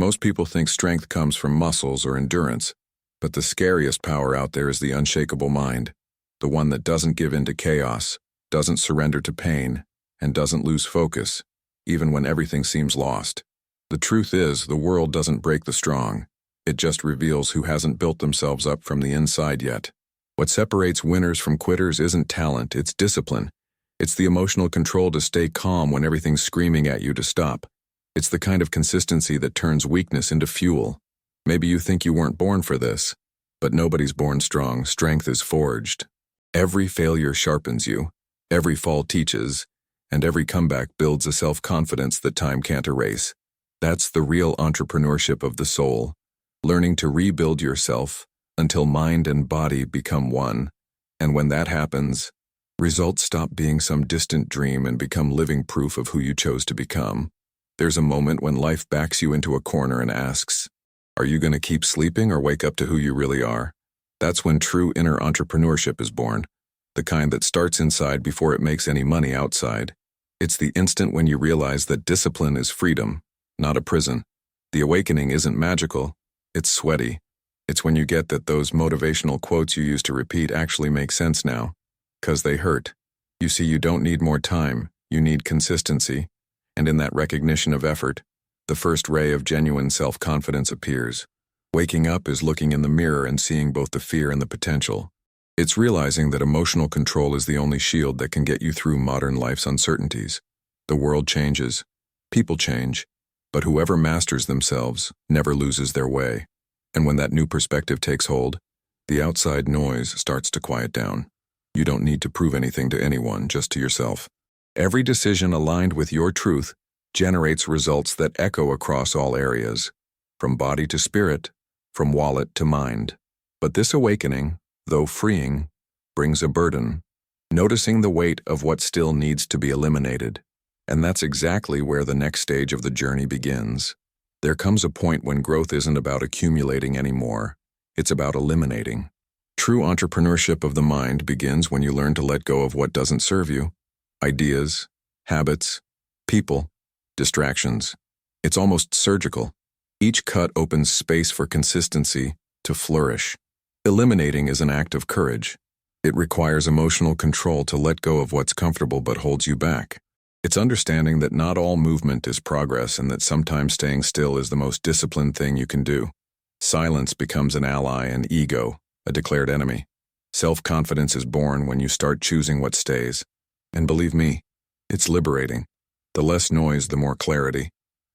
Most people think strength comes from muscles or endurance, but the scariest power out there is the unshakable mind, the one that doesn't give in to chaos, doesn't surrender to pain, and doesn't lose focus, even when everything seems lost. The truth is, the world doesn't break the strong. It just reveals who hasn't built themselves up from the inside yet. What separates winners from quitters isn't talent, it's discipline. It's the emotional control to stay calm when everything's screaming at you to stop. It's the kind of consistency that turns weakness into fuel. Maybe you think you weren't born for this, but nobody's born strong. Strength is forged. Every failure sharpens you, every fall teaches, and every comeback builds a self-confidence that time can't erase. That's the real entrepreneurship of the soul, learning to rebuild yourself until mind and body become one. And when that happens, results stop being some distant dream and become living proof of who you chose to become. There's a moment when life backs you into a corner and asks, are you going to keep sleeping or wake up to who you really are? That's when true inner entrepreneurship is born, the kind that starts inside before it makes any money outside. It's the instant when you realize that discipline is freedom, not a prison. The awakening isn't magical, it's sweaty. It's when you get that those motivational quotes you used to repeat actually make sense now, 'cause they hurt. You see, you don't need more time, you need consistency. And in that recognition of effort, the first ray of genuine self-confidence appears. Waking up is looking in the mirror and seeing both the fear and the potential. It's realizing that emotional control is the only shield that can get you through modern life's uncertainties. The world changes, people change, but whoever masters themselves never loses their way. And when that new perspective takes hold, the outside noise starts to quiet down. You don't need to prove anything to anyone, just to yourself. Every decision aligned with your truth generates results that echo across all areas, from body to spirit, from wallet to mind. But this awakening, though freeing, brings a burden, noticing the weight of what still needs to be eliminated. And that's exactly where the next stage of the journey begins. There comes a point when growth isn't about accumulating anymore, it's about eliminating. True entrepreneurship of the mind begins when you learn to let go of what doesn't serve you. Ideas, habits, people, distractions. It's almost surgical. Each cut opens space for consistency to flourish. Eliminating is an act of courage. It requires emotional control to let go of what's comfortable but holds you back. It's understanding that not all movement is progress and that sometimes staying still is the most disciplined thing you can do. Silence becomes an ally and ego, a declared enemy. Self-confidence is born when you start choosing what stays. And believe me, it's liberating. The less noise, the more clarity.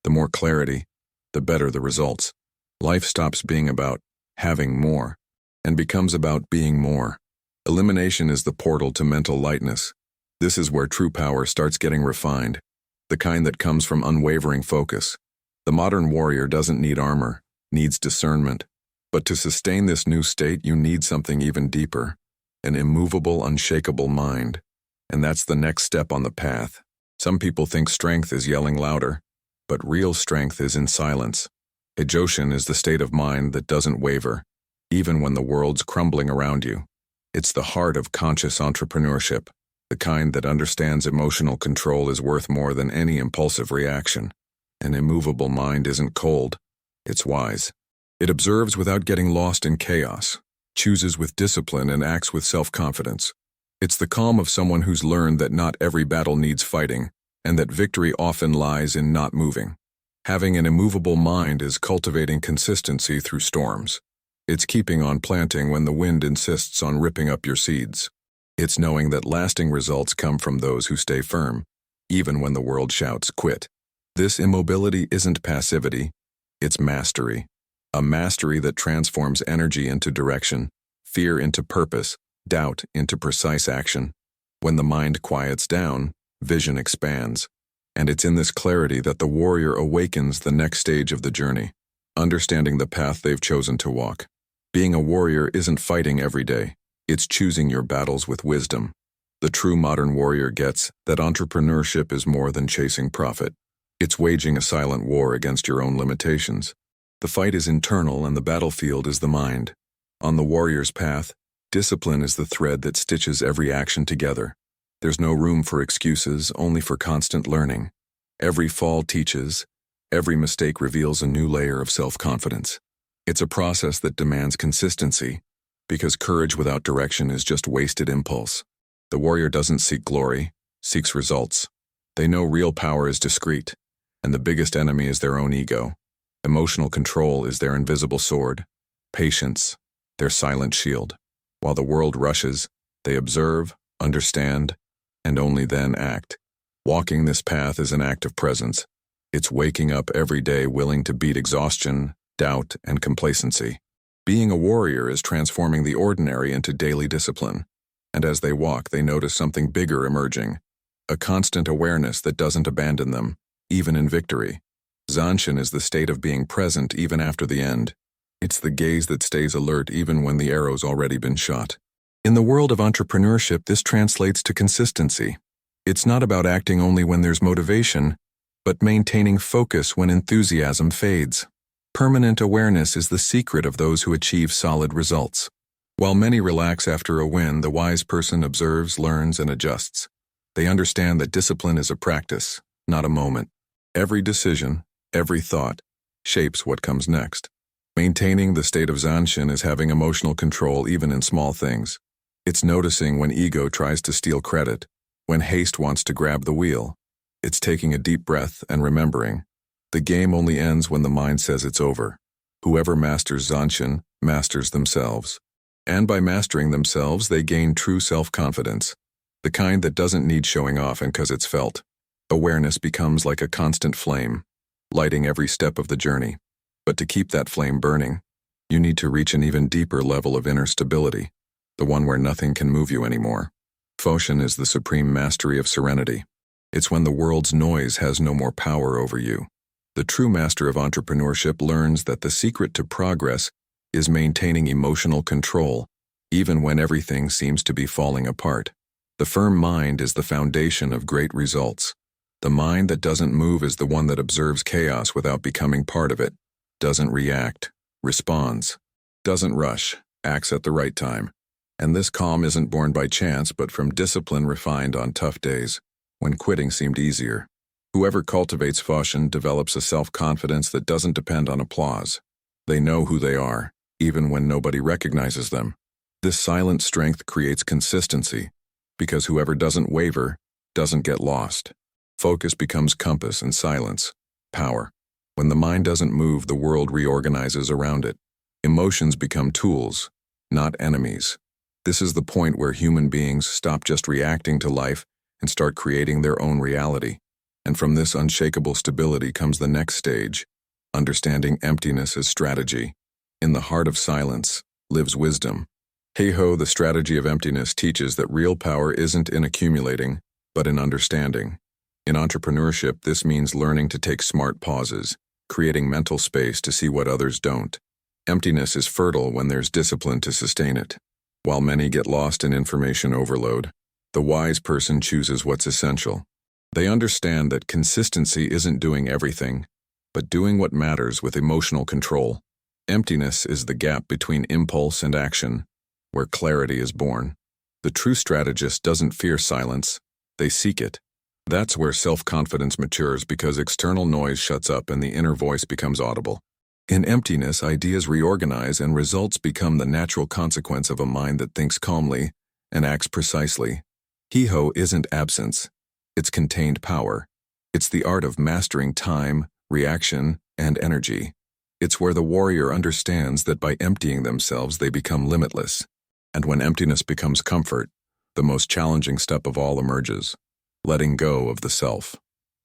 The more clarity, the better the results. Life stops being about having more and becomes about being more. Elimination is the portal to mental lightness. This is where true power starts getting refined, the kind that comes from unwavering focus. The modern warrior doesn't need armor, needs discernment. But to sustain this new state, you need something even deeper, an immovable, unshakable mind. And that's the next step on the path. Some people think strength is yelling louder, but real strength is in silence. Ejoshin is the state of mind that doesn't waver, even when the world's crumbling around you. It's the heart of conscious entrepreneurship, the kind that understands emotional control is worth more than any impulsive reaction. An immovable mind isn't cold, it's wise. It observes without getting lost in chaos, chooses with discipline and acts with self-confidence. It's the calm of someone who's learned that not every battle needs fighting, and that victory often lies in not moving. Having an immovable mind is cultivating consistency through storms. It's keeping on planting when the wind insists on ripping up your seeds. It's knowing that lasting results come from those who stay firm, even when the world shouts quit. This immobility isn't passivity, it's mastery. A mastery that transforms energy into direction, fear into purpose, doubt into precise action. When the mind quiets down, vision expands. And it's in this clarity that the warrior awakens the next stage of the journey, understanding the path they've chosen to walk. Being a warrior isn't fighting every day. It's choosing your battles with wisdom. The true modern warrior gets that entrepreneurship is more than chasing profit. It's waging a silent war against your own limitations. The fight is internal and the battlefield is the mind. On the warrior's path, discipline is the thread that stitches every action together. There's no room for excuses, only for constant learning. Every fall teaches, Every mistake reveals a new layer of self-confidence. It's a process that demands consistency, because courage without direction is just wasted impulse. The warrior doesn't seek glory, seeks results. They know real power is discreet, and the biggest enemy is their own ego. Emotional control is their invisible sword, patience, their silent shield. While the world rushes, they observe, understand, and only then act. Walking this path is an act of presence. It's waking up every day willing to beat exhaustion, doubt, and complacency. Being a warrior is transforming the ordinary into daily discipline. And as they walk, they notice something bigger emerging, a constant awareness that doesn't abandon them, even in victory. Zanshin is the state of being present even after the end. It's the gaze that stays alert even when the arrow's already been shot. In the world of entrepreneurship, this translates to consistency. It's not about acting only when there's motivation, but maintaining focus when enthusiasm fades. Permanent awareness is the secret of those who achieve solid results. While many relax after a win, the wise person observes, learns, and adjusts. They understand that discipline is a practice, not a moment. Every decision, every thought, shapes what comes next. Maintaining the state of Zanshin is having emotional control even in small things. It's noticing when ego tries to steal credit, when haste wants to grab the wheel. It's taking a deep breath and remembering. The game only ends when the mind says it's over. Whoever masters Zanshin masters themselves. And by mastering themselves, they gain true self-confidence, the kind that doesn't need showing off and because it's felt. Awareness becomes like a constant flame, lighting every step of the journey. But to keep that flame burning, you need to reach an even deeper level of inner stability, the one where nothing can move you anymore. Foshin is the supreme mastery of serenity. It's when the world's noise has no more power over you. The true master of entrepreneurship learns that the secret to progress is maintaining emotional control, even when everything seems to be falling apart. The firm mind is the foundation of great results. The mind that doesn't move is the one that observes chaos without becoming part of it, doesn't react, responds, doesn't rush, acts at the right time. And this calm isn't born by chance but from discipline refined on tough days, when quitting seemed easier. Whoever cultivates Foshin develops a self-confidence that doesn't depend on applause. They know who they are, even when nobody recognizes them. This silent strength creates consistency, because whoever doesn't waver doesn't get lost. Focus becomes compass and silence, power. When the mind doesn't move, the world reorganizes around it. Emotions become tools, not enemies. This is the point where human beings stop just reacting to life and start creating their own reality. And from this unshakable stability comes the next stage, understanding emptiness as strategy. In the heart of silence lives wisdom. Heiho, the strategy of emptiness, teaches that real power isn't in accumulating, but in understanding. In entrepreneurship, this means learning to take smart pauses, creating mental space to see what others don't. Emptiness is fertile when there's discipline to sustain it. While many get lost in information overload, the wise person chooses what's essential. They understand that consistency isn't doing everything, but doing what matters with emotional control. Emptiness is the gap between impulse and action, where clarity is born. The true strategist doesn't fear silence, they seek it. That's where self-confidence matures because external noise shuts up and the inner voice becomes audible. In emptiness, ideas reorganize and results become the natural consequence of a mind that thinks calmly and acts precisely. Heiho isn't absence, it's contained power. It's the art of mastering time, reaction, and energy. It's where the warrior understands that by emptying themselves they become limitless. And when emptiness becomes comfort, the most challenging step of all emerges, letting go of the self.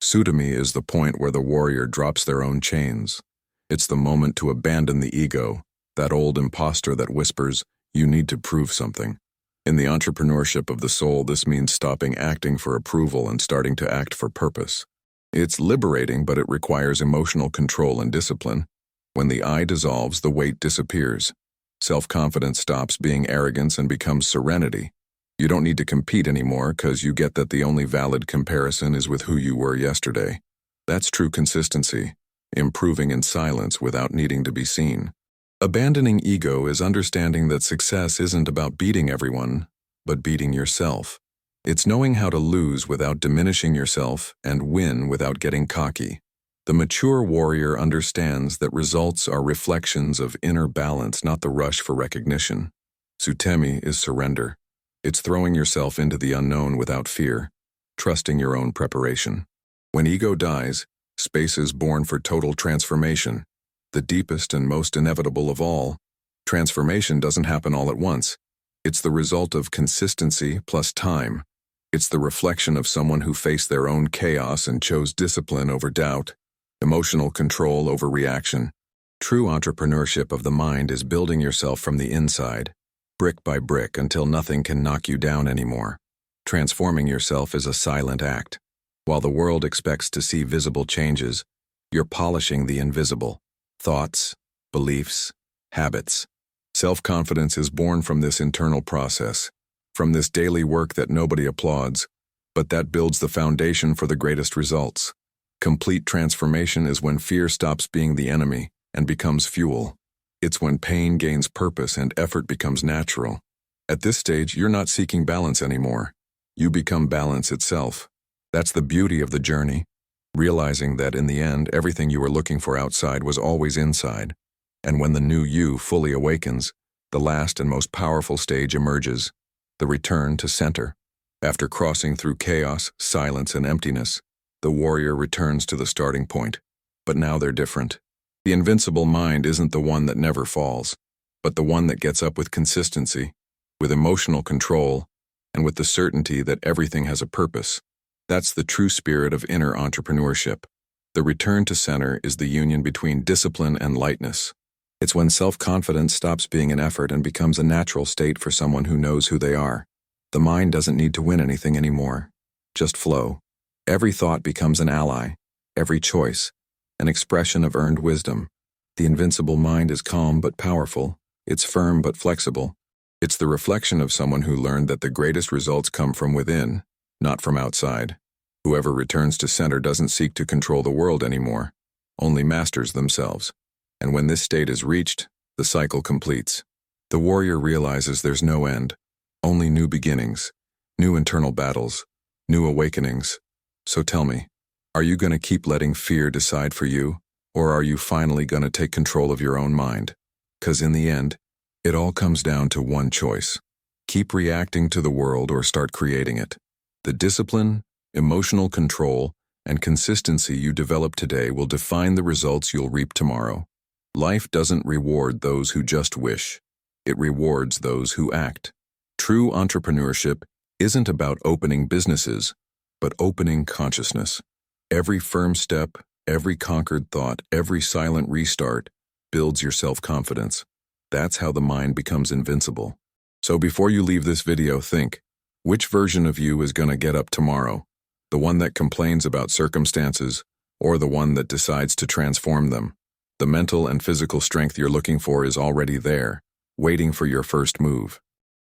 Sudami is the point where the warrior drops their own chains. It's the moment to abandon the ego, that old imposter that whispers, "You need to prove something." In the entrepreneurship of the soul, this means stopping acting for approval and starting to act for purpose. It's liberating, but it requires emotional control and discipline. When the I dissolves, the weight disappears. Self-confidence stops being arrogance and becomes serenity. You don't need to compete anymore because you get that the only valid comparison is with who you were yesterday. That's true consistency, improving in silence without needing to be seen. Abandoning ego is understanding that success isn't about beating everyone, but beating yourself. It's knowing how to lose without diminishing yourself and win without getting cocky. The mature warrior understands that results are reflections of inner balance, not the rush for recognition. Sutemi is surrender. It's throwing yourself into the unknown without fear, trusting your own preparation. When ego dies, space is born for total transformation, the deepest and most inevitable of all. Transformation doesn't happen all at once. It's the result of consistency plus time. It's the reflection of someone who faced their own chaos and chose discipline over doubt, emotional control over reaction. True entrepreneurship of the mind is building yourself from the inside, brick by brick, until nothing can knock you down anymore. Transforming yourself is a silent act. While the world expects to see visible changes, you're polishing the invisible. Thoughts, beliefs, habits. Self-confidence is born from this internal process, from this daily work that nobody applauds, but that builds the foundation for the greatest results. Complete transformation is when fear stops being the enemy and becomes fuel. It's when pain gains purpose and effort becomes natural. At this stage, you're not seeking balance anymore. You become balance itself. That's the beauty of the journey, realizing that in the end, everything you were looking for outside was always inside. And when the new you fully awakens, the last and most powerful stage emerges, the return to center. After crossing through chaos, silence, and emptiness, the warrior returns to the starting point. But now they're different. The invincible mind isn't the one that never falls, but the one that gets up with consistency, with emotional control, and with the certainty that everything has a purpose. That's the true spirit of inner entrepreneurship. The return to center is the union between discipline and lightness. It's when self-confidence stops being an effort and becomes a natural state for someone who knows who they are. The mind doesn't need to win anything anymore. Just flow. Every thought becomes an ally, every choice an expression of earned wisdom. The invincible mind is calm but powerful. It's firm but flexible. It's the reflection of someone who learned that the greatest results come from within, not from outside. Whoever returns to center doesn't seek to control the world anymore, only masters themselves. And when this state is reached, the cycle completes. The warrior realizes there's no end, only new beginnings, new internal battles, new awakenings. So tell me, are you going to keep letting fear decide for you, or are you finally going to take control of your own mind? 'Cause in the end, it all comes down to one choice. Keep reacting to the world or start creating it. The discipline, emotional control, and consistency you develop today will define the results you'll reap tomorrow. Life doesn't reward those who just wish. It rewards those who act. True entrepreneurship isn't about opening businesses, but opening consciousness. Every firm step, every conquered thought, every silent restart builds your self-confidence. That's how the mind becomes invincible. So before you leave this video, think, which version of you is going to get up tomorrow? The one that complains about circumstances, or the one that decides to transform them? The mental and physical strength you're looking for is already there, waiting for your first move.